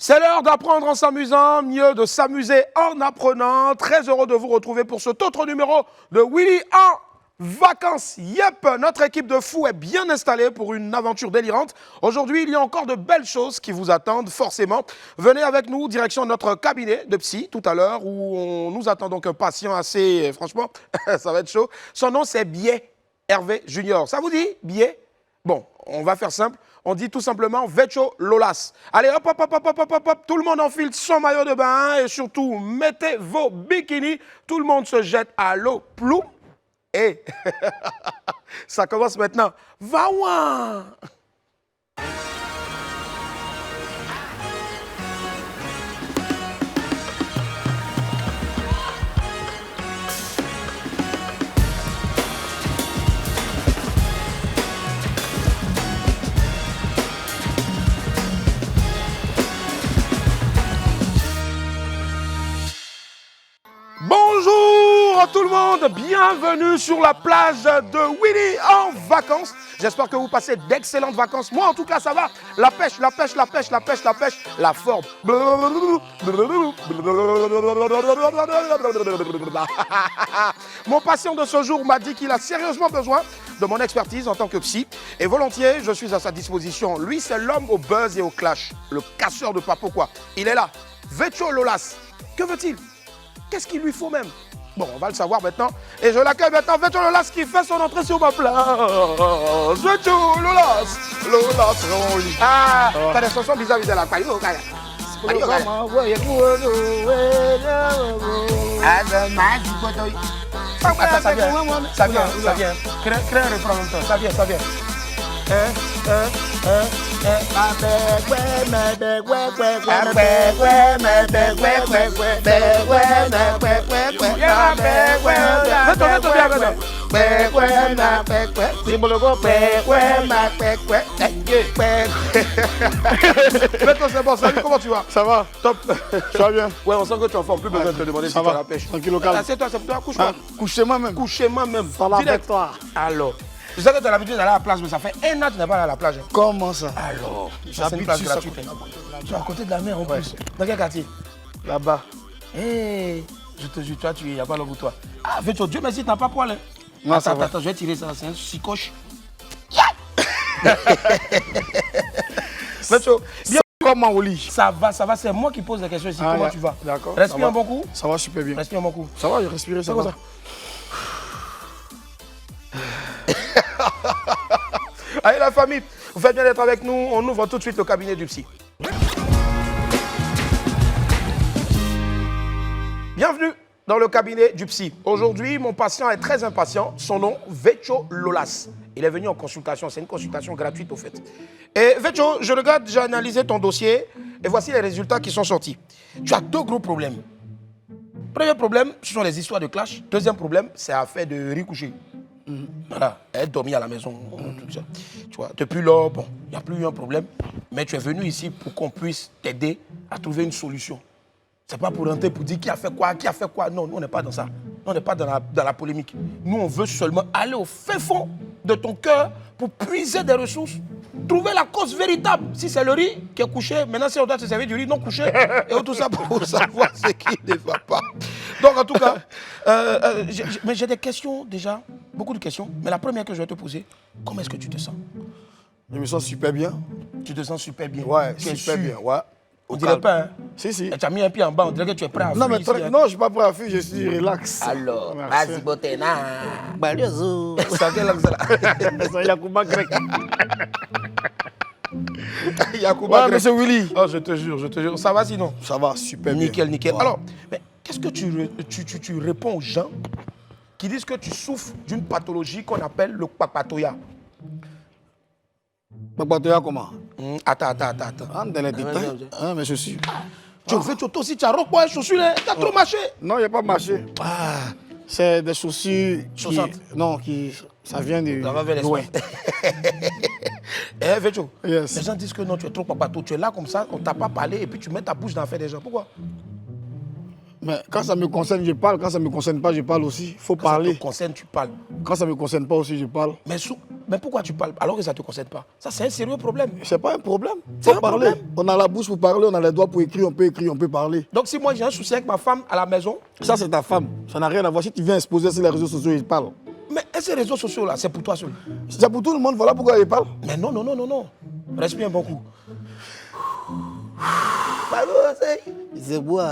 C'est l'heure d'apprendre en s'amusant, mieux de s'amuser en apprenant. Très heureux de vous retrouver pour cet autre numéro de Willy en vacances. Yep, notre équipe de fous est bien installée pour une aventure délirante. Aujourd'hui, il y a encore de belles choses qui vous attendent forcément. Venez avec nous, direction notre cabinet de psy tout à l'heure, où on nous attend donc un patient assez, franchement, ça va être chaud. Son nom, c'est Biais Hervé Junior. Ça vous dit, Biais? Bon, on va faire simple. On dit tout simplement Vecho Lolas. Allez, hop, hop, hop, hop, hop, hop, hop, tout le monde enfile son maillot de bain et surtout, mettez vos bikinis. Tout le monde se jette à l'eau, plou. Et ça commence maintenant. Va ouin! Bonjour tout le monde, bienvenue sur la plage de Willy en vacances. J'espère que vous passez d'excellentes vacances. Moi en tout cas ça va. La pêche, la pêche, la pêche, la pêche, la pêche, la forme. Mon patient de ce jour m'a dit qu'il a sérieusement besoin de mon expertise en tant que psy. Et volontiers, je suis à sa disposition. Lui, c'est l'homme au buzz et au clash. Le casseur de papo quoi. Il est là. Vecho Lolas. Que veut-il? Qu'est-ce qu'il lui faut même? Bon, on va le savoir maintenant. Et je l'accueille maintenant, Vecho Lolas qui fait son entrée sur ma plage. Vecho Lolas. Lolas Rolly. Ah, t'as des chansons bizarres de la paille. Attends, ça vient. Ça vient, ça vient. Crée un refrain en même temps. Ça vient, ça vient. C'est bon, salut, comment tu vas? Ça va? Top. Ça va bien? Ouais, on sent que tu es en forme, plus besoin de te demander si tu as la pêche. Tranquille au calme. Assieds-toi, couche-toi. Couchez-moi même. Couchez-moi même. Ça va avec toi. Alors, je sais que tu as l'habitude d'aller à la plage, mais ça fait un an que tu n'es pas allé à la plage. Comment ça? Alors, c'est une plage gratuite. Tu es à côté de la mer en plus. Dans quel quartier? Là-bas. Hé, je te jure, toi, il n'y a pas l'eau pour toi. Ah, Vecho, Dieu merci, tu n'as pas poil. Hein? Non, attends, ça va. attends, je vais tirer ça, c'est un psychoche. Vecho, bien. Comment au lit? Ça va, c'est moi qui pose la question ici. Comment tu vas? D'accord. Respire un bon coup. Ça va super bien. Respire un bon coup. Ça va, j'ai respiré, ça va. Allez la famille, vous faites bien d'être avec nous. On ouvre tout de suite le cabinet du psy. Bienvenue dans le cabinet du psy. Aujourd'hui, mon patient est très impatient. Son nom, Vecho Lolas. Il est venu en consultation. C'est une consultation gratuite au fait. Et Vecho, je regarde, j'ai analysé ton dossier et voici les résultats qui sont sortis. Tu as deux gros problèmes. Premier problème, ce sont les histoires de clash. Deuxième problème, c'est l'affaire de riz couché. Voilà, elle dormit à la maison. Tout ça. Tu vois, depuis lors, bon, il n'y a plus eu un problème. Mais tu es venu ici pour qu'on puisse t'aider à trouver une solution. C'est pas pour rentrer, pour dire qui a fait quoi. Non, nous, on n'est pas dans ça. Nous, on n'est pas dans la polémique. Nous, on veut seulement aller au fin fond de ton cœur pour puiser des ressources, trouver la cause véritable. Si c'est le riz qui est couché, maintenant, si on doit se servir du riz non couché, et tout ça pour savoir ce qui ne va pas. Donc, en tout cas, mais j'ai des questions déjà, beaucoup de questions. Mais la première que je vais te poser, comment est-ce que tu te sens? Je me sens super bien. Tu te sens super bien? Ouais, Tu es super sûr? bien, ouais. On dirait pas, hein? Si, si. Tu as mis un pied en bas, on dirait que tu es prêt à Non, fuir mais ici, hein. non, je ne suis pas prêt à fuir, je suis relax. Alors, Merci. vas-y, Botena. Baliozo. C'est quelle langue ça là? C'est Yacouba grec. Yacouba Ouais, grec. monsieur Willy. Oh, je te jure. Ça va sinon? Ça va, super bien. Nickel, nickel. Ouais. Alors, mais qu'est-ce que tu réponds aux gens qui disent que tu souffres d'une pathologie qu'on appelle le papatoya? Papatoya comment? Attends. Entre dans les détails. Hein, mais je suis. Tu veux toi aussi, tu as repos les chaussures, là. Tu as trop marché. Non, il n'y a pas marché. Ah, C'est des chaussures Chaussantes. Non, ça vient de ça va vers loin. l'espace. Eh, Vecho, Yes. les gens disent que non, tu es trop papato. Tu es là comme ça, on ne t'a pas parlé et puis tu mets ta bouche dans l'affaire des gens. Pourquoi? Mais quand ça me concerne, je parle. Quand ça ne me concerne pas, je parle aussi. Il faut Quand ça parler. te concerne, tu parles. Quand ça ne me concerne pas aussi, je parle. Mais Mais pourquoi tu parles alors que ça ne te concerne pas? Ça, c'est un sérieux problème. C'est pas un problème. C'est Faut un parler. problème. On a la bouche pour parler, on a les doigts pour écrire, on peut parler. Donc, si moi j'ai un souci avec ma femme à la maison, Ça, c'est ta femme. Ça n'a rien à voir. Si tu viens exposer sur les réseaux sociaux, ils parlent. mais ces réseaux sociaux-là, c'est pour toi seul. C'est pour tout le monde, voilà pourquoi ils parlent. Mais non, non, non, non, non. Respire un bon coup. C'est moi.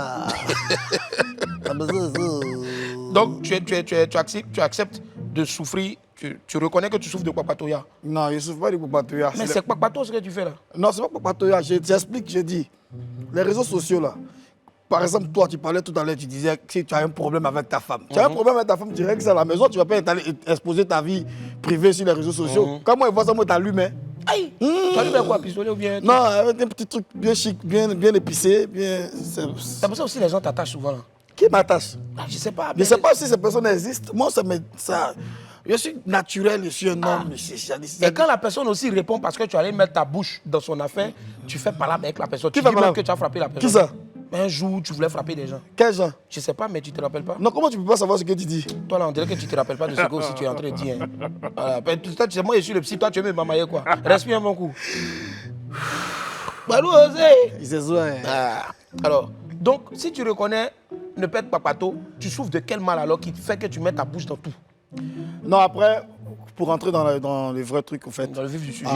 Donc, tu acceptes de souffrir, tu reconnais que tu souffres de Papatoya. Non, je ne souffre pas de Papatoya. Mais c'est Papato ce que tu fais là. Non, c'est pas Papatoya. J'explique, je dis. Les réseaux sociaux là. Par exemple, toi, tu parlais tout à l'heure, tu disais que si tu as un problème avec ta femme. Tu as un problème avec ta femme, tu règles ça à la maison, tu ne vas pas exposer ta vie privée sur les réseaux sociaux. Comment ils voient ça, moi, t'allumes. Aïe! Tu allumes quoi, pistolet ou bien? Non, avec un petit truc bien chic, bien épicé, bien. C'est pour ça aussi les gens t'attachent souvent là. Qui m'attache? Ah, je sais pas. Je ne sais pas si ces personnes existent. Moi, je suis naturel, je suis un homme. Et quand la personne aussi répond parce que tu allais mettre ta bouche dans son affaire, tu fais palabre avec la personne. Qui Tu fait dis même palabre? que tu as frappé la personne. Qui ça? Un jour, tu voulais frapper des gens. Quel genre? Je sais pas, mais tu te rappelles pas? Non, comment tu peux pas savoir ce que tu dis? Toi là, on dirait que tu te rappelles pas de ce que aussi tu es en train de dire. Hein. Voilà. Tout ça, tu sais, moi je suis le psy, toi tu es même mamaillé quoi. Respire un bon coup. Balou osé. C'est ça. Alors, donc si tu reconnais ne pas être papato, tu souffres de quel mal alors qui fait que tu mets ta bouche dans tout? Non, après, pour rentrer dans les vrais trucs, en fait. Dans le vif du sujet.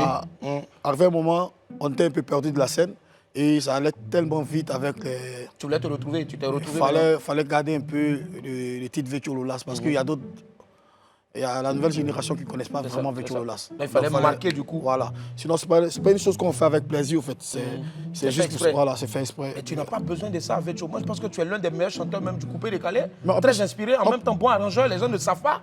Arrivé un moment, on était un peu perdu de la scène et ça allait tellement vite avec les. Tu voulais te retrouver, tu t'es retrouvé. Il fallait garder un peu les titres Vétio Lolas parce qu'il y a d'autres. Il y a la nouvelle génération qui ne connaissent pas vraiment Vétio Lolas. Il fallait marquer du coup. Voilà. Sinon, ce n'est pas une chose qu'on fait avec plaisir, en fait. C'est juste pour ça. Voilà, c'est fait exprès. Mais tu n'as pas besoin de ça, Vétio. Moi, je pense que tu es l'un des meilleurs chanteurs même du coupé-décalé. Mais très inspiré, en même temps bon arrangeur, les gens ne savent pas.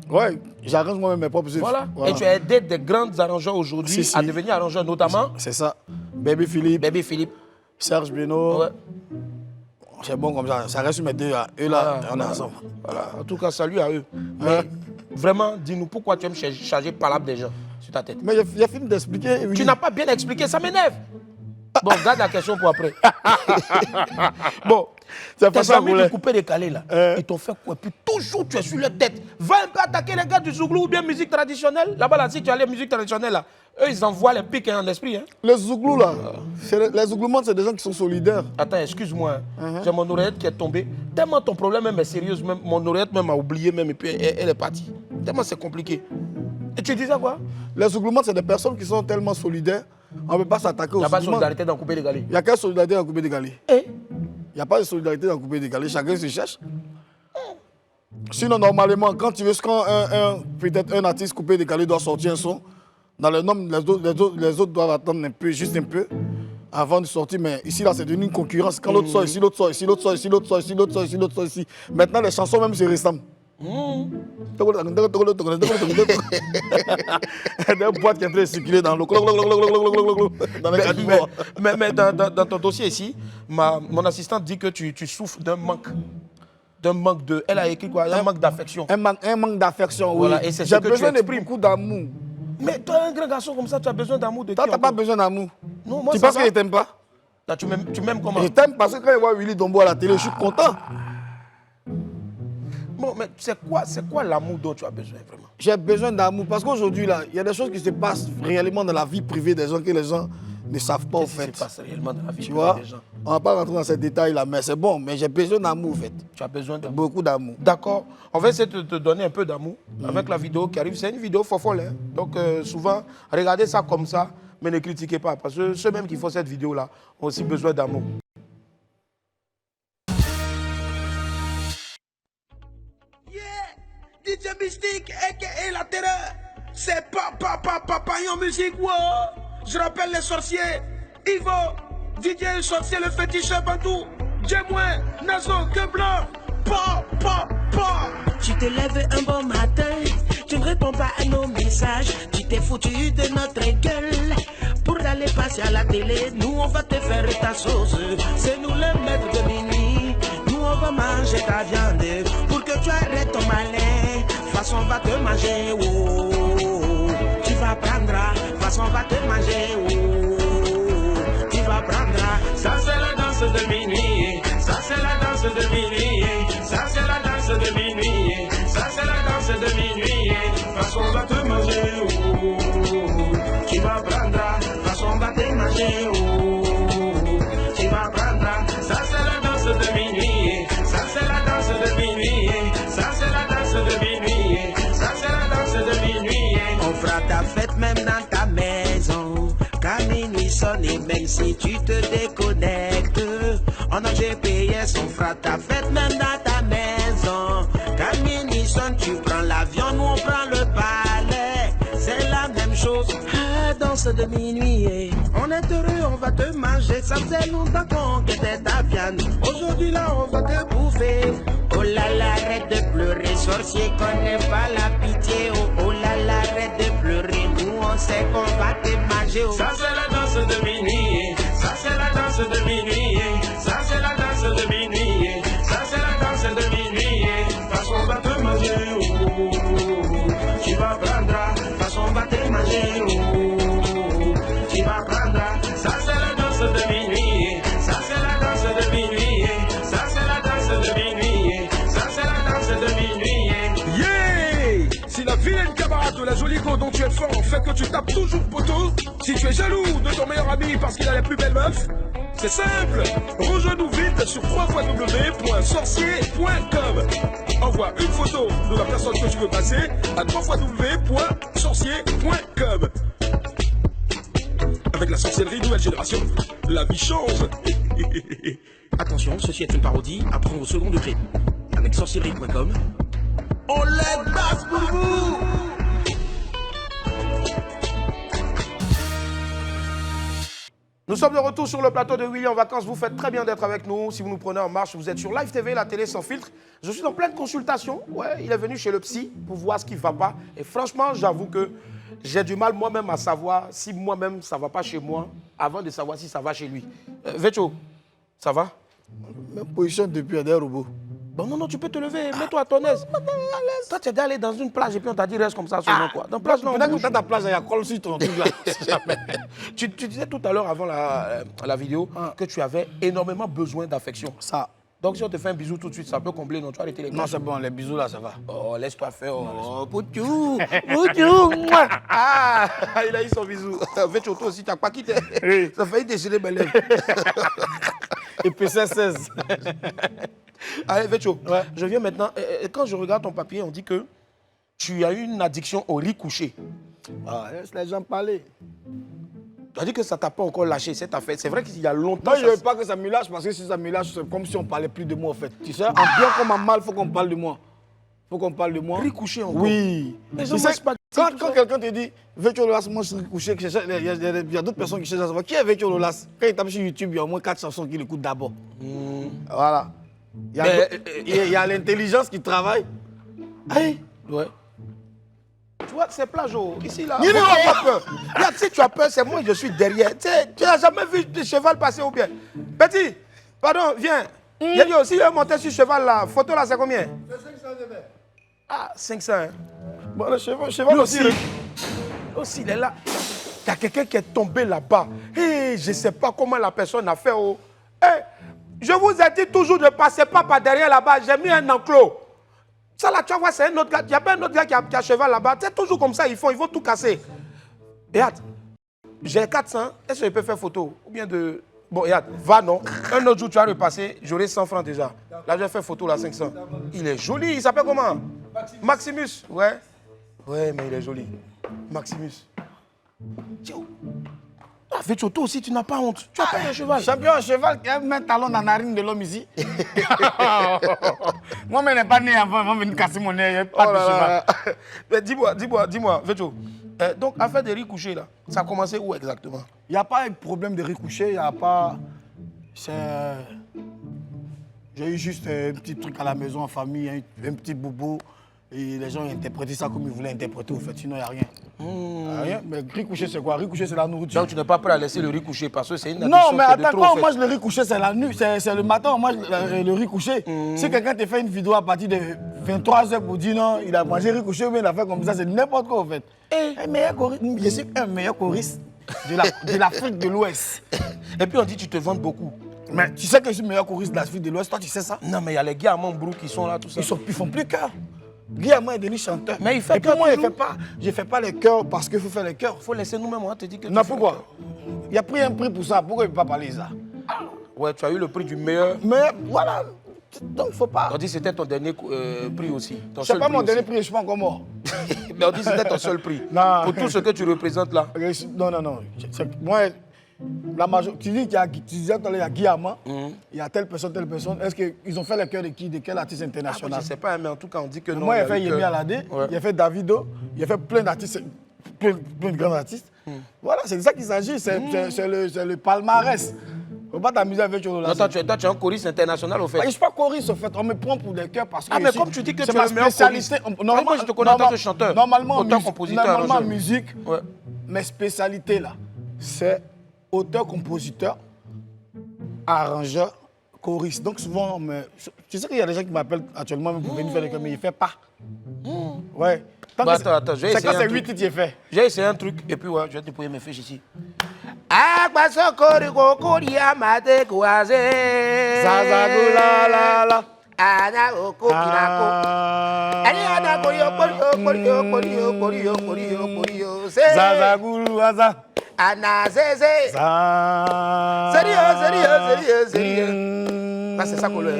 Ouais, j'arrange moi-même mes propres œuvres. Voilà. Et tu as aidé des grands arrangeurs aujourd'hui à devenir arrangeurs, notamment. C'est ça. Baby Philippe. Serge Beno. Ouais. C'est bon comme ça. Ça reste mes deux. Eux là, on est ensemble. Voilà. En tout cas, salut à eux. Mais vraiment, dis-nous pourquoi tu aimes charger palabre des gens sur ta tête. Mais il a fini d'expliquer. Tu n'as pas bien expliqué, ça m'énerve. Bon, garde la question pour après. Bon, tes amis de coupé-décalé là, ils t'ont fait quoi? Puis toujours tu es sur leur tête. Va un peu attaquer les gars du Zouglou ou bien musique traditionnelle. Là-bas, là, si tu as les musiques traditionnelles là, eux ils envoient les pics en esprit. Hein. Les Zouglous là, les Zougloumantes, c'est des gens qui sont solidaires. Attends, excuse-moi, j'ai mon oreillette qui est tombée. Tellement ton problème même est sérieux, même, mon oreillette même a oublié même et puis elle est partie. Tellement c'est compliqué. Et tu disais quoi? Les Zougloumantes, c'est des personnes qui sont tellement solidaires. On ne peut pas s'attaquer aux Zougloumantes. Il n'y a pas de solidarité dans coupé-décalé. Il n'y a quelle solidarité dans coupé-décalé? Il n'y a pas de solidarité dans coupé-décalé. Chacun se cherche. Sinon, normalement, quand tu veux, peut-être un artiste coupé-décalé doit sortir un son, dans le nom, les autres doivent attendre un peu, juste un peu, avant de sortir. Mais ici, là, c'est devenu une concurrence. Quand l'autre sort ici, l'autre sort ici, l'autre sort ici, l'autre sort ici, l'autre sort ici, l'autre sort ici. Maintenant, les chansons même se ressemblent. Des boîtes qui sont en train de circuler dans l'eau. Mais dans ton dossier ici, mon assistante dit que tu souffres d'un manque. D'un manque de. Elle a écrit quoi? Un manque d'affection. Un manque d'affection, oui. Voilà, et c'est j'ai besoin de beaucoup d'amour. Mais toi, un grand garçon comme ça, tu as besoin d'amour de qui? Toi, tu n'as pas besoin d'amour. Non, moi, tu penses que je ne t'aime pas? Là, tu m'aimes comment? Je t'aime parce que quand je vois Willy Dombo à la télé, je suis content. Bon, mais c'est quoi l'amour dont tu as besoin vraiment? J'ai besoin d'amour parce qu'aujourd'hui, là, il y a des choses qui se passent réellement dans la vie privée des gens que les gens ne savent pas, en fait. Qu'est-ce qui se passe réellement dans la vie tu privée vois, des gens? On ne va pas rentrer dans ces détails-là, mais c'est bon. Mais j'ai besoin d'amour, en fait. Tu as besoin d'amour? Beaucoup d'amour. D'accord. On va essayer de te donner un peu d'amour avec la vidéo qui arrive. C'est une vidéo fofolle. Hein? Donc, souvent, regardez ça comme ça, mais ne critiquez pas. Parce que ceux-mêmes qui font cette vidéo-là ont aussi besoin d'amour. DJ Mystique, a.k.a. La Terreur. C'est Papillon Musique, wow. Je rappelle les sorciers. Ivo, DJ le sorcier, le féticheur Bantou. Djemouin, Nazo, que blanc. Tu te lèves un bon matin, tu ne réponds pas à nos messages. Tu t'es foutu de notre gueule. Pour aller passer à la télé, nous on va te faire ta sauce. C'est nous les maîtres de minuit. Nous on va manger ta viande. Pour que tu arrêtes ton malin, façon on va te manger, oh. Tu vas prendre, façon on va te manger, oh. Tu vas prendre, ça c'est la danse de minuit. Ça c'est la danse de minuit. Ça c'est la danse de minuit. Ça c'est la danse de minuit. Façon on va te manger, oh. manger, oh. Tu m'apprendras, ça c'est la danse de minuit. Ça c'est la danse de minuit. Ça c'est la danse de minuit. Ça c'est la danse de minuit. On fera ta fête même dans ta maison. Quand minuit sonne et même si tu te déconnectes, on a GPS, on fera ta fête même dans ta maison. Quand minuit sonne, tu prends l'avion, nous on prend le palais. C'est la même chose, ah, danse de minuit. On est heureux, on va te manger. Ça faisait longtemps qu'on quittait ta viande. Aujourd'hui là, on va te bouffer. Oh là là, arrête de pleurer, sorcier, connaît pas la pitié. Oh, oh là là, arrête de pleurer, nous on sait qu'on va te manger. Oh. Ça c'est la danse de minuit, ça c'est la danse de minuit, ça c'est la danse de minuit, ça c'est la danse de minuit. Parce qu'on va te manger, oh. Tu vas prendre, parce qu'on va te manger, oh. Tu vas prendre, ça c'est la danse de minuit, ça c'est la danse de minuit, ça c'est la danse de minuit, ça c'est la danse de minuit. Yeah! Si la vilaine camarade de la jolie go dont tu es fort fait que tu tapes toujours poteau, si tu es jaloux de ton meilleur ami parce qu'il a la plus belle meuf, c'est simple, rejoins-nous vite sur www.sorcier.com. Envoie une photo de la personne que tu veux passer à www.sorcier.com. Avec la sorcellerie nouvelle génération, la vie change. Attention, ceci est une parodie à prendre au second degré. Avec sorcellerie.com, On les passe pour vous. nous sommes de retour sur le plateau de Willy en vacances. Vous faites très bien d'être avec nous. Si vous nous prenez en marche, vous êtes sur Live TV, la télé sans filtre. Je suis en pleine consultation. Ouais, il est venu chez le psy pour voir ce qui ne va pas. Et franchement, j'avoue que j'ai du mal moi-même à savoir si moi-même ça ne va pas chez moi avant de savoir si ça va chez lui. Vecho, ça va? Même position depuis un robot. Bon, non, tu peux te lever, mets-toi à ton aise. Toi, tu es déjà allé dans une plage et puis on t'a dit reste comme ça seulement quoi. Dans la plage, non. Pendant que tu as ta plage, il y a colle sur ton truc là. Tu disais tout à l'heure avant la vidéo que tu avais énormément besoin d'affection. Ça. Donc si on te fait un bisou tout de suite, ça peut combler, non? Tu vas arrêter les gars. Non, c'est bon, les bisous là, ça va. Oh, laisse-toi faire. Oh, Poutou, Poutou. Ah, il a eu son bisou. Vecho, toi aussi, tu n'as pas quitté. Ça a failli déchirer mes lèvres. Et puis c'est 16. Allez, Vecho, je viens maintenant. Quand je regarde ton papier, on dit que tu as eu une addiction au riz couché. Ah, laisse les gens parler. Tu as dit que ça t'a pas encore lâché cette affaire. C'est vrai qu'il y a longtemps. Moi, je ne veux pas que ça me lâche parce que si ça me lâche, c'est comme si on ne parlait plus de moi en fait. Tu sais, en bien comme en mal, il faut qu'on parle de moi. Il faut qu'on parle de moi. Riz couché encore. Oui. Mais Tu sais, quand quelqu'un te dit Vecho Lolas, moi je suis couché, il y a d'autres personnes qui cherchent à savoir qui est Vecho Lolas. Quand il tape sur YouTube, il y a au moins 4 chansons qu'il écoute d'abord. Voilà. Il y a l'intelligence qui travaille. Hey. Ouais. Tu vois, c'est plageau. Ici, là, il n'a pas peur. Regarde, si tu as peur, c'est moi, je suis derrière. Tu n'as jamais vu de cheval passer ou bien? Petit, pardon, viens. Il a dit aussi, il est monté sur cheval là. Photo là, c'est combien? C'est 500 de verre. Ah, 500. Hein. Bon, le cheval Lui aussi. Aussi, il est là. Il y a quelqu'un qui est tombé là-bas. Hey, je ne sais pas comment la personne a fait. Oh. Hey, je vous ai dit toujours, ne passez pas par derrière là-bas. J'ai mis un enclos. Ça là, tu vas voir, c'est un autre gars. Il n'y a pas un autre gars qui a cheval là-bas. C'est toujours comme ça, ils vont tout casser. Regarde, j'ai 400. Est-ce que je peux faire photo? Ou bien de... Bon, regarde, va non. Un autre jour, tu vas repasser, j'aurai 100 francs déjà. Là, je vais faire photo, là, 500. Il est joli, il s'appelle comment? Maximus. Ouais. Ouais, mais il est joli. Maximus. Tiens. Ah, Vecho, toi aussi, tu n'as pas honte. Tu as pas un cheval. Champion en cheval qui a un talon dans la narine de l'homme ici. Moi, je n'ai pas né avant, je vais venir casser mon nez, pas de cheval. Mais dis-moi, Vecho. Donc, affaire de riz couché, là, ça a commencé où exactement? Il n'y a pas de problème de riz couché, il n'y a pas... J'ai eu juste un petit truc à la maison, en famille, un petit boubou. Et les gens ont interprété ça comme ils voulaient interpréter, au fait, sinon il n'y a rien. Rien. Mais riz couché, c'est quoi? Riz couché, c'est la nourriture. Donc tu n'es pas prêt à laisser le riz couché parce que c'est une addiction. Non, mais attends, trop, quand on mange le riz couché, c'est la nuit, c'est le matin, on mange le riz couché. Si quelqu'un te fait une vidéo à partir de 23h pour dire non, il a mangé riz couché ou bien il a fait comme ça, c'est n'importe quoi, en fait. Je suis un meilleur choriste de l'Afrique de l'Ouest. Et puis on dit que tu te vantes beaucoup. Mais tu sais que je suis le meilleur choriste de l'Afrique de l'Ouest, toi tu sais ça? Non, mais il y a les gars à Mambrou qui sont là, tout ça. Ils font plus cœur. Guillaume est devenu chanteur. Mais il fait et puis moi, je ne fais pas les chœurs parce qu'il faut faire les chœurs. Il faut laisser nous-mêmes, on te dit que non, pourquoi? Il a pris un prix pour ça. Pourquoi il ne peut pas parler de ça? Ouais, tu as eu le prix du meilleur. Mais voilà. Donc, il ne faut pas. On dit que c'était ton dernier prix aussi. C'est pas mon dernier prix, je suis pas encore mort. Mais on dit que c'était ton seul prix. Non. Pour tout ce que tu représentes là. Non. Moi, la majorité, tu dis qu'il y a, tu disais tout à l'heure, il y a Guillaume, il y a telle personne. Est-ce qu'ils ont fait le cœur de qui? De quel artiste international? Je ne sais pas, mais en tout cas, on dit que non. Moi, il a fait Yemi Alade, il a fait Davido, il a fait plein d'artistes, plein de grands artistes. Voilà, c'est de ça qu'il s'agit, c'est le palmarès. Il ne faut pas t'amuser avec Vetcho Lolas. Toi, tu es un choriste international, au fait. Je ne suis pas choriste, au fait. On me prend pour des cœurs parce que. Ah, mais comme tu dis que tu es ma le meilleur spécialité. choriste. Moi, je te connais en tant que chanteur. Normalement, auteur, compositeur, normalement arrangeur. musique, Ouais. mes spécialités là, c'est auteur, compositeur, arrangeur, choriste. Donc souvent, tu sais qu'il y a des gens qui m'appellent actuellement pour venir faire des chœurs, mais ils ne font pas. Ouais. Bah, attends, je vais c'est essayer quand un c'est truc. 8 titres, j'ai fait. J'ai essayé un truc et puis ouais, je vais déployer mes fiches ici. Zazagoula la la. Zazagoulou aza. Sérieux. Là, c'est ça qu'on le.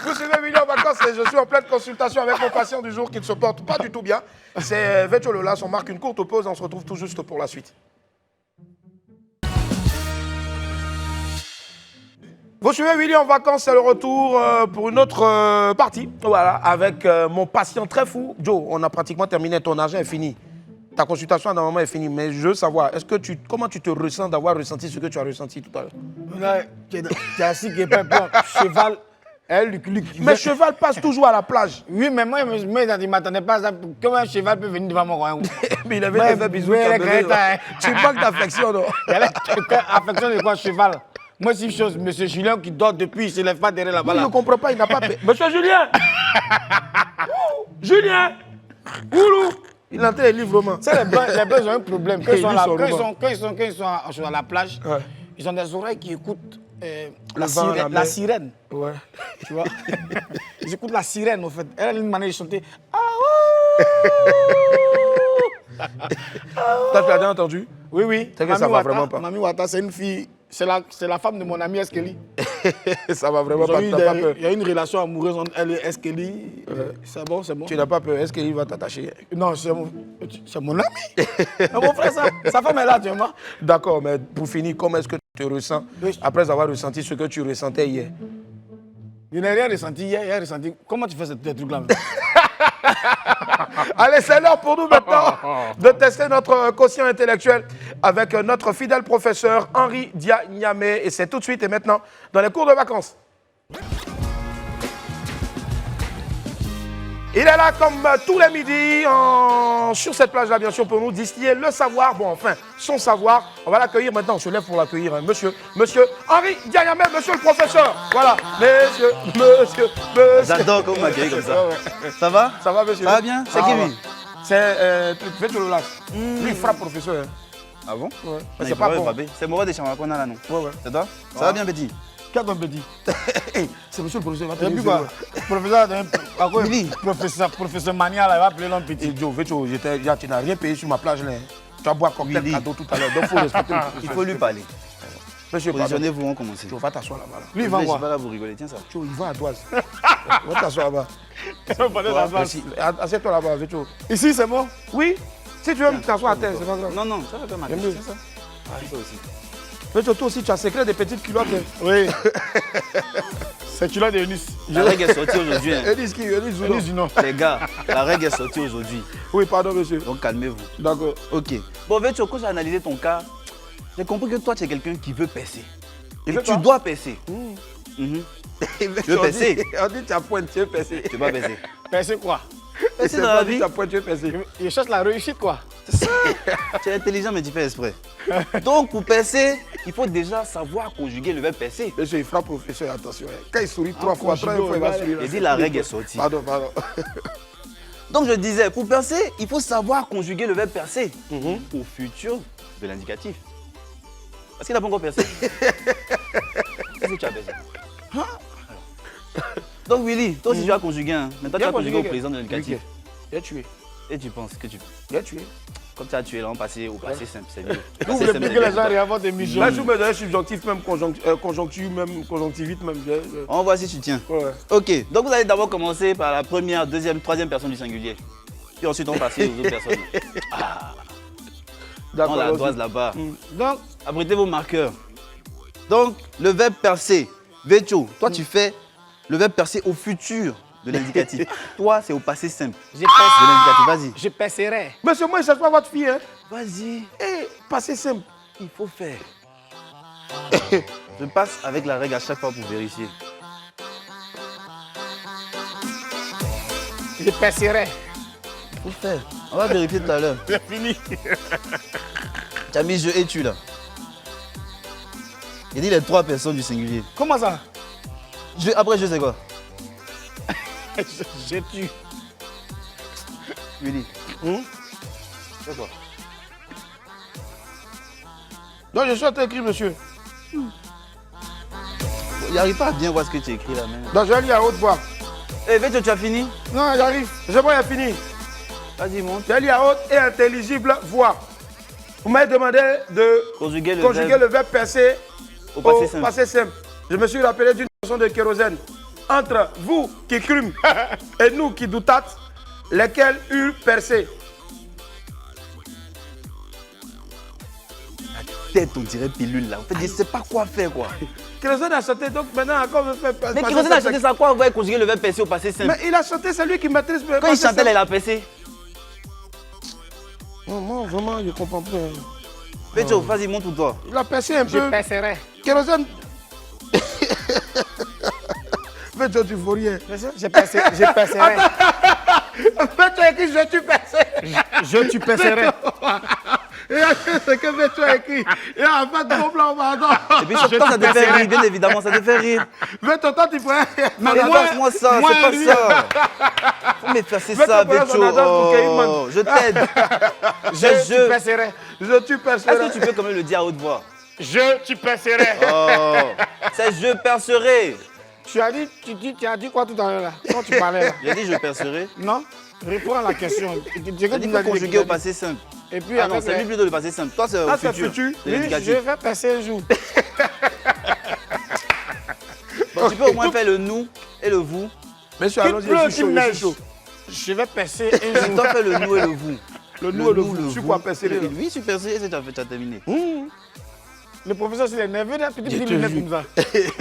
Vous suivez Willy en vacances et je suis en pleine consultation avec mon patient du jour qui ne se porte pas du tout bien. C'est Vetcho Lolas. On marque une courte pause. On se retrouve tout juste pour la suite. Vous suivez Willy en vacances, c'est le retour pour une autre partie. Voilà, avec mon patient très fou. Joe, on a pratiquement terminé. Ton argent est fini. Ta consultation normalement est finie. Mais je veux savoir, comment tu te ressens d'avoir ressenti ce que tu as ressenti tout à l'heure? Là, tu es assis qui est pas bon. Cheval. Mais cheval passe toujours à la plage. Oui, mais moi, je ne m'attendais pas à ça. Comment un cheval peut venir devant moi? Mais il avait fait bisous. Tu manques d'affection, non? Affection de quoi, cheval? Moi, c'est une chose, M. Julien qui dort depuis, il ne se lève pas derrière la balle. Je ne comprends pas, il n'a pas payé. Monsieur Julien! Julien! Oulou! Il a entré les livrements. Les Blancs ont un problème. Quand ils sont à la plage, ouais. Ils ont des oreilles qui écoutent la sirène. Ouais. Tu vois? Ils écoutent la sirène, en fait. Elle a une manière de chanter. Toi, tu l'as déjà entendu? Oui, oui. C'est que ça va vraiment pas. Mami Wata, c'est une fille. C'est la femme de mon ami Eskeli. Ça va vraiment pas. Il y a une relation amoureuse entre elle et Eskeli. C'est bon. Tu n'as pas peur? Eskeli va t'attacher? Non, c'est mon ami. C'est mon frère, ça. Sa femme est là, tu vois. D'accord, mais pour finir, comment est-ce que tu te ressens après avoir ressenti ce que tu ressentais hier? Je n'ai rien ressenti hier. J'ai ressenti. Comment tu fais ces trucs-là? Allez, c'est l'heure pour nous maintenant de tester notre quotient intellectuel avec notre fidèle professeur Henri Dia-Niamé. Et c'est tout de suite et maintenant dans les cours de vacances. Il est là comme tous les midis sur cette plage-là, bien sûr, pour nous distiller le savoir. Bon, enfin, son savoir. On va l'accueillir maintenant. On se lève pour l'accueillir. Hein. Monsieur Henri Dia-Niamé, monsieur le professeur. Voilà, monsieur. J'adore comment m'accueillir comme ça. Ça va? Ça va, monsieur? Ça va bien? C'est qui lui? C'est Vetcho Lolas. Lui, il frappe professeur. Hein. Ah bon? Ouais. Mais c'est pas bon. C'est Mourad de Chamakona là, non? Ouais. C'est toi? Ça va bien, Betty? Qu'est-ce qu'on peut dire? C'est monsieur le professeur. Professeur Mania, il va appeler l'homme petit. Joe, Vetcho, tu n'as rien payé sur ma plage. Là. Tu as boire cocktail cadeau tout à l'heure. Donc, il faut respecter le professeur. Il faut lui parler. Monsieur, positionnez-vous, on commence. Tu vas t'asseoir là-bas. Là. Lui, il va voir. Je vais là vous rigoler, tiens ça. Tu il va à Doise. Va t'asseoir là-bas. Assieds-toi là-bas, Vetcho. Ici, c'est bon? Oui. Si tu veux t'asseoir à terre, c'est pas grave. Non, ça va pas mal. J'aime ça. Toi aussi. Vetcho, toi aussi, tu as secret des petites culottes. Oui. C'est culotte de Eunice. La règle est sortie aujourd'hui. Eunice qui? Eunice du Nord. Les gars, la règle est sortie aujourd'hui. Oui, pardon, monsieur. Donc calmez-vous. D'accord. Ok. Bon, Vetcho, quand j'ai analysé ton cas, j'ai compris que toi, tu es quelqu'un qui veut percer. Et tu dois percer. Tu veux percer? On dit tu as pointe, tu veux percer. Tu vas percer. Percer quoi? Percer dans la vie. Tu as pointe, tu veux percer. Il cherche la réussite, quoi. C'est ça. Tu es intelligent, mais tu fais exprès. Donc, pour percer, il faut déjà savoir conjuguer le verbe percer. Monsieur, il frappe professeur, attention. Quand il sourit 3 fois, 3 fois, il va sourire. J'ai dit la règle est sortie. Pardon. Donc, je disais, pour percer, il faut savoir conjuguer le verbe percer au futur de l'indicatif. Parce qu'il n'a pas encore percé. Qu'est-ce que tu as percé? Donc, Willy, toi aussi tu as conjugué. Maintenant, tu as conjugué au présent de l'indicatif. Il a tué. Et tu penses que tu peux? Il a tué. Comme tu as tué là, on passait au passé simple, c'est mieux. Vous voulez plus que les gens regardent votre émission. Là, je me donne subjonctif, même conjonctif, même conjonctivite, même. On va voir si tu tiens. Ouais. Ok, donc vous allez d'abord commencer par la première, deuxième, troisième personne du singulier. Puis ensuite, on passe aux autres personnes. Dans la D'accord. doise là-bas. Donc, Abritez vos marqueurs. Donc, le verbe percer. Vecho, toi, tu fais le verbe percer au futur de l'indicatif. Toi, c'est au passé simple. Je De l'indicatif, vas-y. Je passerai. Monsieur, moi, je ne cherche pas votre fille. Hein. Vas-y, Eh, passez simple. il faut faire. Je passe avec la règle à chaque fois pour vérifier. Je passerai. Il faut faire. On va vérifier tout à l'heure. c'est fini. Tu as mis je et tu là. Il dit les trois personnes du singulier. Comment ça? Après, je sais quoi? Je tue. Willy. C'est quoi? Non, je suis en train d'écrire, monsieur. Il n'arrive pas à bien voir ce que tu écris là même. Donc, je vais lire à haute voix. Eh, Vecho, tu as fini? Non, j'arrive. C'est bon, il a fini. Vas-y, monte. Je vais lire à haute et intelligible voix. Vous m'avez demandé de Conjuguer le verbe percer au au passé simple. passé simple. Je me suis rappelé d'une chanson de Kérosène. Entre vous qui crûmes et nous qui doutâtes, lesquels eurent percé. Tête, on dirait pilule là. En fait, je sais pas quoi faire quoi. Kérosène a chanté, donc maintenant encore on veut faire Mais Kérosène a chanté ça quoi? On va conjuguer le verbe percer au passé simple. Mais il a chanté, c'est lui qui maîtrise le Quand il passé chantait, simple. il a percé. Non, moi, vraiment, je comprends pas. Vecho, vas-y, montre toi. Il a percé un Je peu. passerai. Kérosène. Mais toi, tu faut rien. Je passerai. Mais tu as écrit, je tue personne. Je tu passerai. Et c'est que tu as écrit. Et en fait, gros blanc, pardon. Et puis surtout, ça te fait rire, bien évidemment, ça te fait rire. Mais toi, tu pourrais. Mais moi ça, moi, c'est pas lui. ça. Faut me faire Mais ça, ton voyage Vecho. en Adam pour Keyman. Oh, je t'aide. Je passerai. Je tue Est-ce personne. que tu peux quand même le dire à haute voix? Je tu passerai. Oh, c'est je percerai. Tu as dit quoi tout à l'heure là? Quand tu parlais là? J'ai dit je percerai. Non? Réponds à la question. J'ai dit faut conjuguer au passé simple. Et puis Ah non, avec c'est lui plutôt le passé simple. Toi, c'est au Ah, c'est futur. futur. C'est oui, je l'indicatif. vais passer un jour. Bon, tu peux au moins faire le nous et le vous. Monsieur, Qu'il allons-y, pleut, je suis chaud, qu'il je suis neige. chaud. Je vais passer un Tu jour. dois faire le nous et le vous. Le nous et le vous. Je suis quoi, percer les Oui, tu perces et tu as terminé. Le professeur s'il est nerveux, là, petit lunettes comme ça. Ça, c'est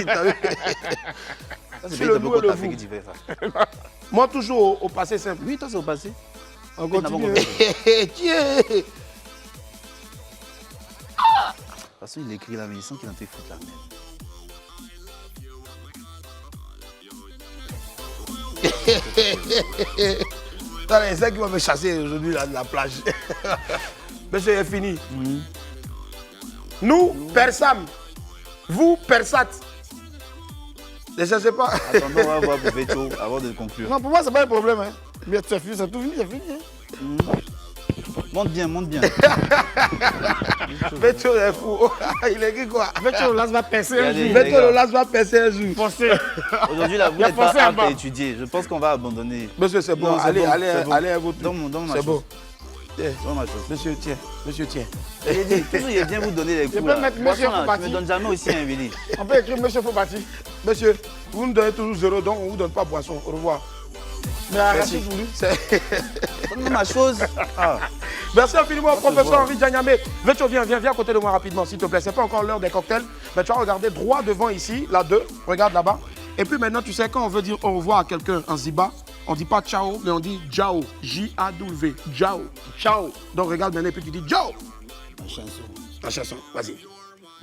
C'est bien le ta nous beaucoup et le t'as fait vous. que tu fais ça. Moi, toujours au passé simple. Oui, toi, c'est au passé. On Oui, d'abord, continue. on fait. Tiens. De toute façon, il écrit là, mais il sent qu'il est en train de foutre la merde. C'est ça qui va me chasser aujourd'hui là, de la plage. Monsieur, c'est fini. Nous, persam. Vous, persate. Ne cherchez pas. Attendons, on va voir pour Vecho avant de conclure. Non, pour moi, c'est pas un problème. Hein. Mais c'est fini, c'est tout fini, c'est fini. Hein. Monte bien, monte bien. Vecho est fou. Il écrit quoi? Vecho, là, ça va passer un Regardez. jour. Vecho, le las va percer un jour. Pensez. Aujourd'hui, là, vous Il a n'êtes pas pensé à apte bas. à étudier. Je pense qu'on va abandonner. Monsieur, c'est bon. Non, c'est Allez, bon, allez, c'est bon. allez à votre tour. Donne-moi ma C'est chose. bon. Tiens. Donne-moi ma chose. Monsieur, tiens. Monsieur, tiens. Il dit, toujours, il vient vous donner les peux coups. là. mettre Boisson, monsieur là, Fobati. tu me donnes jamais aussi un Willy. On peut écrire Monsieur Fobati. Monsieur, vous nous donnez toujours zéro, donc on ne vous donne pas boisson. Au revoir. Mais arrachez voulu. Donne-moi ma chose. Ah. Merci infiniment au professeur Henri Djanyame. Vecho, viens à côté de moi rapidement, s'il te plaît. C'est pas encore l'heure des cocktails. Mais tu vas regarder droit devant ici, là 2. Regarde là-bas. Et puis maintenant, tu sais, quand on veut dire au revoir à quelqu'un en Ziba, on dit pas ciao, mais on dit Jao. J-A-W. Jao. Ciao. Donc regarde maintenant, et puis tu dis Jao. Ma chanson. La chanson, vas-y.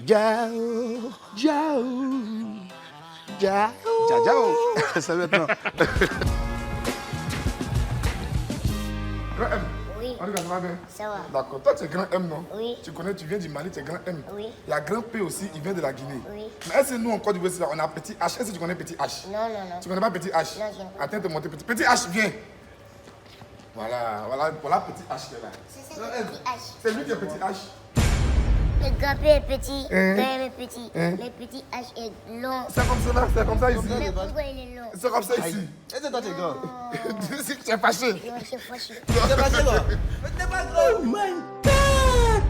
Jao. Jao. Jao. Ciao, ciao. C'est maintenant. Grand M. Oui, On regarde, ça va bien. ça va. D'accord. Toi, tu es grand M, non? Oui. Tu connais, tu viens du Mali, tu es grand M. Oui. Il y a grand P aussi, il vient de la Guinée. Oui. Mais est-ce que nous, en Côte d'Ivoire, on a petit H? Est-ce que tu connais petit H? Non, non, non. Tu connais pas petit H? Non, je ne. Attends de monter petit. Petit H, viens. Voilà petit H qui est là. C'est ça, le petit H. C'est lui qui est petit H. Le grand P est petit, le grand M est petit, le petit H est long. C'est comme ça ici. Mais pourquoi il est long? C'est comme ça ici. Et c'est toi, t'es grand. Tu es fâché. Non, je suis fâché. T'es pas grand. Mais t'es pas grand. Oh my God!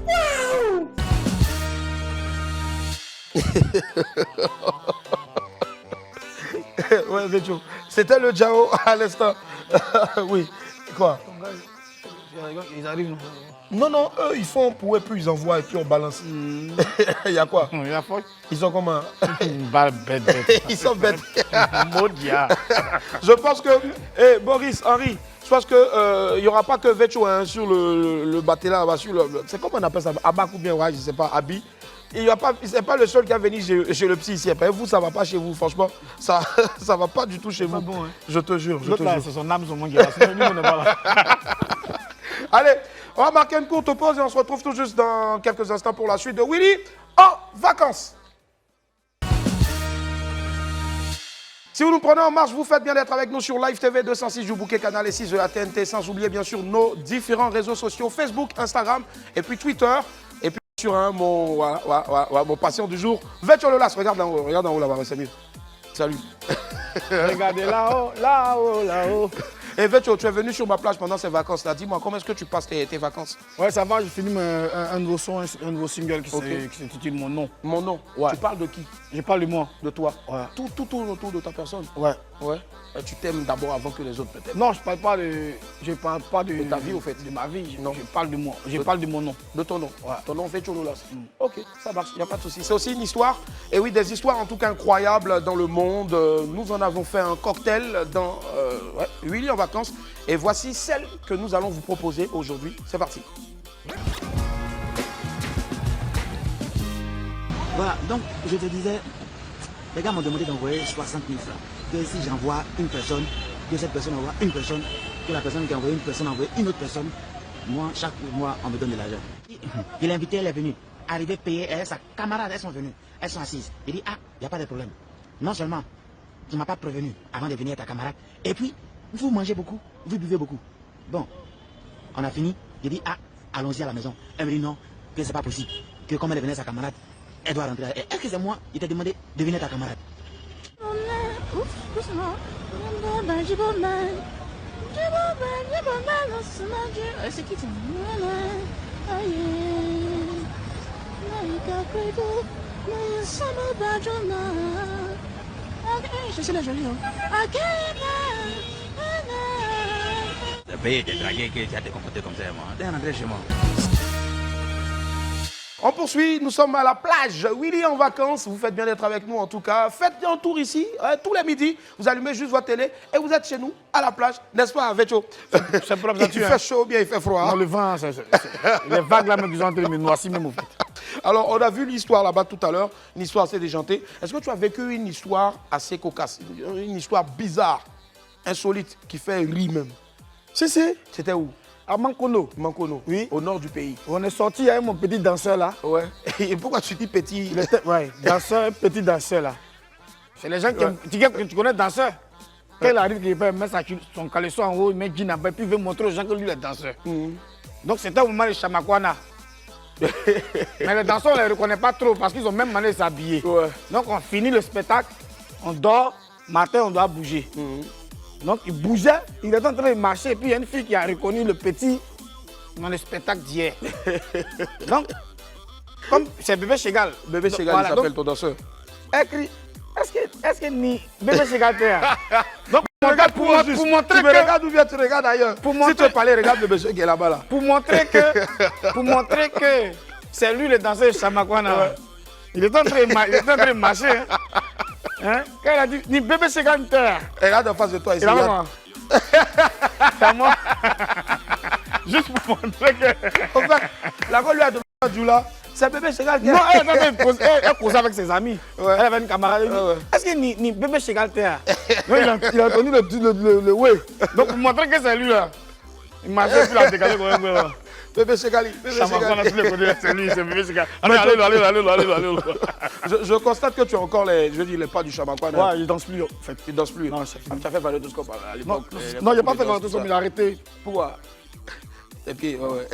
Wow! Ouais, Vetcho. C'était le Jao à l'instant. Oui. Quoi? Ils arrivent. Non, non, eux, ils font pour eux, puis ils envoient et puis on balance. Il y a quoi? Il y a faute. Ils sont comment? Une balle bête, bête. Ils sont bêtes. Maudia. Je pense que, Boris, Henri, je pense qu'il n'y aura pas que Vetcho hein, sur le bateau là, c'est comment on appelle ça? Abak ou bien, ouais, je ne sais pas, Abi. Il n'est pas le seul qui a venu chez le psy ici. Après, vous, ça ne va pas chez vous, franchement. Ça ne va pas du tout chez vous. Bon, hein. Je te jure. Je te L'autre là, jure. c'est son âme, son monde qui est là. Sinon, nous, on n'est pas là. Allez, on va marquer une courte pause et on se retrouve tout juste dans quelques instants pour la suite de Willy en vacances. Si vous nous prenez en marche, vous faites bien d'être avec nous sur Live TV 206 du Bouquet Canal et 6 de la TNT, sans oublier bien sûr nos différents réseaux sociaux, Facebook, Instagram et puis Twitter. Et puis sur mon patient du jour, Vetcho Lolas, regarde en haut là-bas, c'est mieux. Salut. Regardez là-haut, là-haut, là-haut. Et Vetcho, tu es venu sur ma plage pendant ces vacances là. Dis-moi, comment est-ce que tu passes tes vacances? Ouais, ça va, j'ai fini un nouveau son, un nouveau single qui s'intitule Mon nom. Mon nom. Ouais. Tu parles de qui? Je parle de moi. De toi. Ouais. Tout tourne autour de ta personne. Ouais. Ouais. Tu t'aimes d'abord avant que les autres peut-être. Non, je parle pas de De ta vie, au fait. De ma vie. Non. Je parle de moi. Je parle de mon nom. De ton nom. Ouais. Ton nom Vetcho Lolas. Ok, ça marche, il n'y a pas de souci. C'est aussi une histoire. Et oui, des histoires en tout cas incroyables dans le monde. Nous en avons fait un cocktail dans Willy en vacances. Et voici celle que nous allons vous proposer aujourd'hui. C'est parti. Voilà, donc je te disais, les gars m'ont demandé d'envoyer 60 000 francs. Que si j'envoie une personne, que cette personne envoie une personne, que la personne qui a envoyé une personne envoie une autre personne, moi, chaque mois, on me donne de l'argent. Il a invité, elle est venue. Arrivé, payé, elle, sa camarade, elles sont venues. Elles sont assises. Il dit, ah, il n'y a pas de problème. Non seulement, tu ne m'as pas prévenu avant de venir ta camarade, et puis, vous mangez beaucoup, vous buvez beaucoup. Bon, on a fini. Il dit, ah, allons-y à la maison. Elle me dit non, que c'est pas possible. Que comme elle venait sa camarade, elle doit rentrer. Est-ce que c'est moi? Il t'a demandé de venir ta camarade. C'est qui je suis la jolie. Le pays t'es dragué que tu as te comporté comme ça, moi. T'es rentré chez moi. On poursuit, nous sommes à la plage. Willy en vacances, vous faites bien d'être avec nous en tout cas. Faites un tour ici, tous les midis. Vous allumez juste votre télé et vous êtes chez nous, à la plage. N'est-ce pas, Vetcho? C'est pour la Il fait chaud ou bien il fait froid? Non, le vent, les vagues là, ils ont entré, me noircissent même au fait. Alors, on a vu l'histoire là-bas tout à l'heure, une histoire assez déjantée. Est-ce que tu as vécu une histoire assez cocasse, une histoire bizarre, insolite, qui fait rire même? Si. C'était où? À Mankono. Mankono, Oui. Au nord du pays. On est sorti avec mon petit danseur là. Ouais. Et pourquoi tu dis petit? Il était, ouais, danseur, petit danseur là. C'est les gens qui aiment, tu connais danseur. Quand il arrive, il peut mettre son caleçon en haut, il met jean en bas, puis il veut montrer aux gens que lui il est danseur. Donc c'était au moment de Chamakwana. Mais les danseurs, on ne les reconnaît pas trop parce qu'ils ont même manière de s'habiller. Ouais. Donc on finit le spectacle, on dort, matin on doit bouger. Donc il bougeait, il est en train de marcher, et puis il y a une fille qui a reconnu le petit dans le spectacle d'hier. Donc, comme c'est Bébé Chegal. Bébé donc, Chegal, voilà, il s'appelle donc, ton danseur. elle crie, est-ce que ni Bébé Chegal t'es là? Donc Tu pour montrer me que... regardes ou bien tu regardes ailleurs? Pour Si montrer- tu veux parler, regarde Bébé Chegal qui est là-bas là. Pour montrer que c'est lui le danseur de Chamakwana. Ouais. Il est en train de marcher. Hein? Quand il a dit, ni Bébé Chegal t'es là. Regarde en face de toi ici. Il a regarde. C'est à moi. Juste pour montrer que... En fait, la voix lui a demandé à Djoula, c'est Bébé Chegal qui est Non, là. elle causait avec ses amis. Ouais. Elle avait une camarade. Elle dit, Ouais. est-ce que ni Bébé Chegal t'es là? Non, il a entendu le ouais. Donc pour montrer que c'est lui là. Il marchait puis il a décalé quand même. Bébé Chegali. Bébé Chamakwana, Chegali. tous les côtés, c'est lui, c'est Bébé Chegal. Allez. Je constate que tu as encore les pas du Chamakwana. Ouais, il danse plus en fait. Tu ne danses plus. Non, c'est fini. Tu as fait Valédoscope à Non, l'époque. non, il n'a pas fait grand chose, il a arrêté. Pourquoi? Et puis, ouais.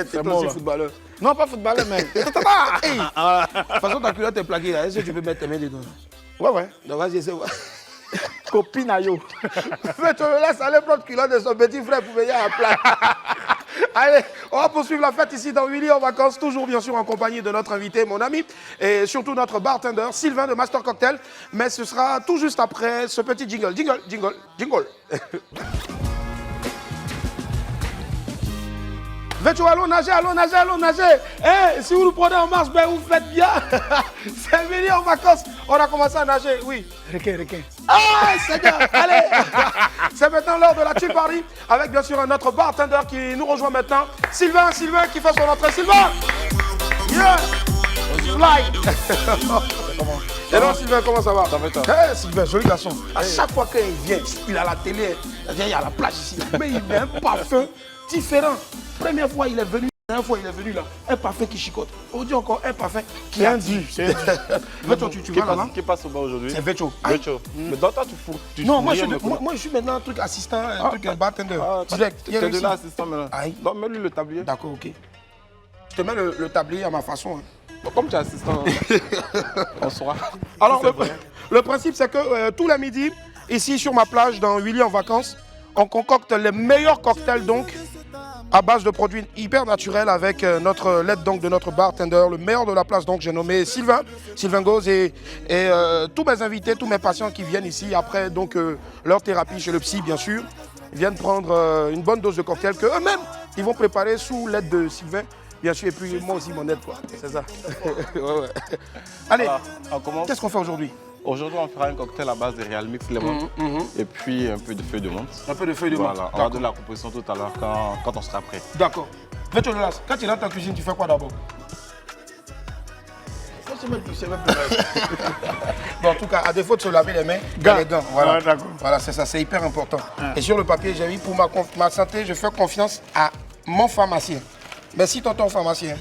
T'es bon, aussi là. footballeur. Non, pas footballeur, mais. Hey, de toute façon, ta culotte est plaquée là. Est-ce que tu peux mettre tes mains dedans? Ouais, ouais. Donc, vas-y, essaie. Copine à yo. Mais tu me laisses aller prendre culotte de son petit frère pour venir à plat. Allez, on va poursuivre la fête ici dans Willy en vacances, toujours bien sûr en compagnie de notre invité, mon ami, et surtout notre bartender, Sylvain de Master Cocktail. Mais ce sera tout juste après ce petit jingle. Jingle, jingle, jingle. Vetcho, allons nager, allons nager, allons nager. Eh, si vous nous prenez en marche, ben vous faites bien. C'est Willy en vacances. On a commencé à nager, oui. Requin. Ah, Seigneur, allez. C'est maintenant l'heure de la tea party avec bien sûr un autre bartender qui nous rejoint maintenant. Sylvain qui fait son entrée. Sylvain. Yeah. Fly. Et non, Sylvain, comment ça va? Ça va, toi? Eh, Sylvain, joli garçon. À chaque fois qu'il vient, il a la télé, il y a la plage ici. Mais il met un parfum différent. Première fois, il est venu. La dernière fois, il est venu là. Un parfum qui chicote. On dit encore un parfum qui a dit. Vetcho, tu vas là-bas? Qui passe au bas aujourd'hui? C'est Vetcho. Vetcho. Mais dans toi, tu fous. Non, moi je suis maintenant un truc assistant, un truc bartender. Direct. Tu es de là, assistant maintenant. Aïe. Donc, mets-lui le tablier. D'accord, ok. Je te mets le tablier à ma façon. Hein. Bon, comme tu es assistant, on saura. Alors, le principe, c'est que tous les midis, ici sur ma plage, dans Willy en vacances, on concocte les meilleurs cocktails donc à base de produits hyper naturels avec notre l'aide donc de notre bartender, le meilleur de la place. Donc j'ai nommé Sylvain Gauze et tous mes invités, tous mes patients qui viennent ici après donc leur thérapie chez le psy bien sûr, ils viennent prendre une bonne dose de cocktail que eux-mêmes ils vont préparer sous l'aide de Sylvain bien sûr et puis moi aussi mon aide quoi. C'est ça. Ouais. Allez, on commence. Qu'est-ce qu'on fait aujourd'hui? Aujourd'hui, on fera un cocktail à base de Real Mix Lemon et puis un peu de feuilles de menthe. Un peu de feuilles de menthe. Voilà, on va donner la composition tout à l'heure quand on sera prêt. D'accord. Vetcho Lolas, quand tu es dans ta cuisine, tu fais quoi d'abord? Bon, en tout cas, à défaut de se laver les mains, les gants. Voilà, Ouais, d'accord. voilà c'est ça, c'est hyper important. Et sur le papier, j'ai mis pour ma santé, je fais confiance à mon pharmacien. Merci, tonton pharmacien.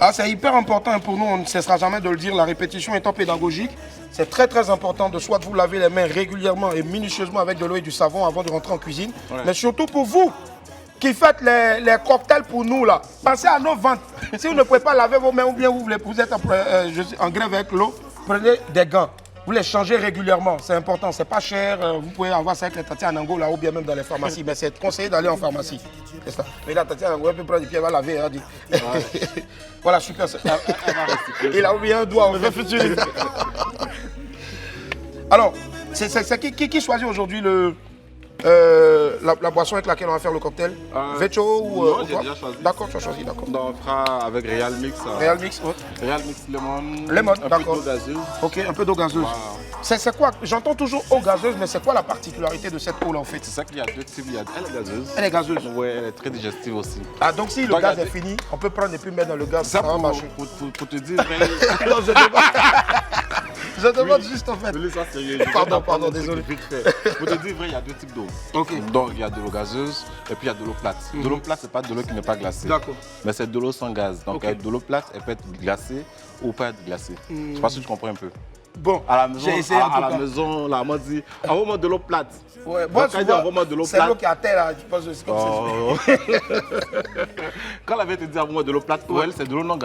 Ah, c'est hyper important pour nous, on ne cessera jamais de le dire, la répétition étant pédagogique. C'est très très important de soit vous laver les mains régulièrement et minutieusement avec de l'eau et du savon avant de rentrer en cuisine. Ouais. Mais surtout pour vous qui faites les cocktails pour nous là, pensez à nos ventes. Si vous ne pouvez pas laver vos mains ou bien vous êtes en grève avec l'eau, prenez des gants. Vous les changez régulièrement, c'est important, c'est pas cher. Vous pouvez avoir ça avec les tatis en Angola ou bien même dans les pharmacies. Mais c'est conseillé d'aller en pharmacie. C'est ça. Mais là, tati en Angola, peut prendre des pieds, elle va laver. Hein, dit. Ouais. Voilà, super. Il a oublié un doigt. On va futur. Alors, c'est qui choisit aujourd'hui la boisson avec laquelle on va faire le cocktail? Vetcho ou non, j'ai déjà choisi. D'accord, tu as choisi, d'accord. Donc on fera avec Real Mix. Real Mix, ouais. Real Mix Lemon. Lemon, d'accord. Un peu d'eau gazeuse. Ok, un peu d'eau gazeuse. Wow. C'est quoi? J'entends toujours eau gazeuse, mais c'est quoi la particularité de cette eau là en fait? C'est ça qu'il y a deux types. Elle est gazeuse. Elle est gazeuse? Oui, elle est très digestive aussi. Ah, donc si le gaz est fini, on peut prendre et puis mettre dans le gaz. Ça va marcher. Pour te dire. Non, je demande juste en fait. Pardon, désolé. Pour te dire vrai, il y a deux types d'eau. Ok. Donc il y a de l'eau gazeuse et puis il y a de l'eau plate. De l'eau plate, c'est pas de l'eau qui n'est pas glacée. D'accord. Mais c'est de l'eau sans gaz. Donc de l'eau plate, elle peut être glacée ou pas être glacée. Je sais pas si tu comprends un peu. Bon, à la maison, j'ai essayé à la maison, la maman dit envoie-moi de l'eau plate. Ouais, bon, quand elle dit envoie-moi de l'eau plate. C'est l'eau qui est à terre là, tu penses que c'est comme ça. Quand elle avait te dit envoie-moi de l'eau plate, pour elle, c'est de l'eau non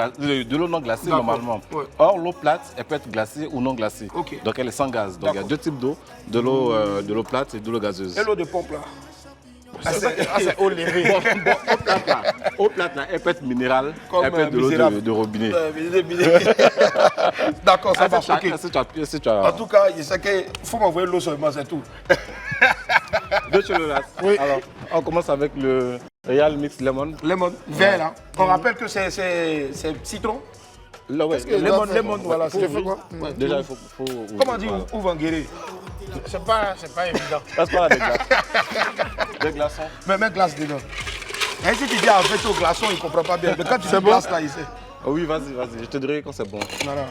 glacée normalement. Ouais. Or, l'eau plate, elle peut être glacée ou non glacée. Okay. Donc elle est sans gaz. Donc il y a deux types d'eau, de l'eau plate et de l'eau gazeuse. Et l'eau de pompe là? C'est eau levée. Eau plate là, elle peut être minérale, comme elle peut être de l'eau de robinet. D'accord, ça marche. Okay. En tout cas, il sait qu'il faut m'envoyer l'eau seulement, c'est tout. Oui. Alors, on commence avec le Real Mix Lemon. Lemon, vert là. On rappelle que c'est citron. Là, ouais. Lemon, voilà. C'est fait quoi? Déjà, il faut. Comment on dit ouvanguéré? C'est pas évident. Passe par là des glaces. Des glaçons. Mais mets glace dedans. Et si tu dis en fait au glaçon, il ne comprend pas bien. Mais quand tu dis glace là, il sait. Oh oui, vas-y. Je te dirai quand c'est bon. Voilà.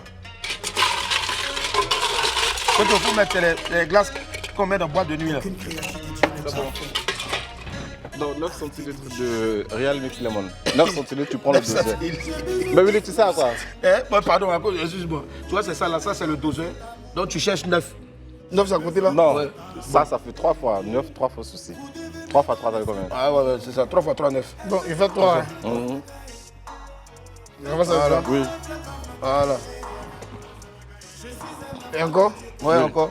Quand il faut mettre les glaces qu'on met dans boîte de nuit là. C'est bon. Donc 9 centilitres de Real Mix Lemon. 9 centilitres, tu prends le doseur. Mais oui, tu sais à quoi? Pardon, excuse-moi. Tu vois, c'est ça là, ça c'est le doseur. Donc tu cherches 9. 9 à côté là? Non, ouais. Ça fait 3 fois. 9, 3 fois souci. 3 fois 3, ça fait combien? Ah ouais, c'est ça. 3 x 3, 9. Donc, il fait 3. Voilà. Oui. Voilà. Et encore? Ouais, encore.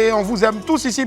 et on vous aime tous ici.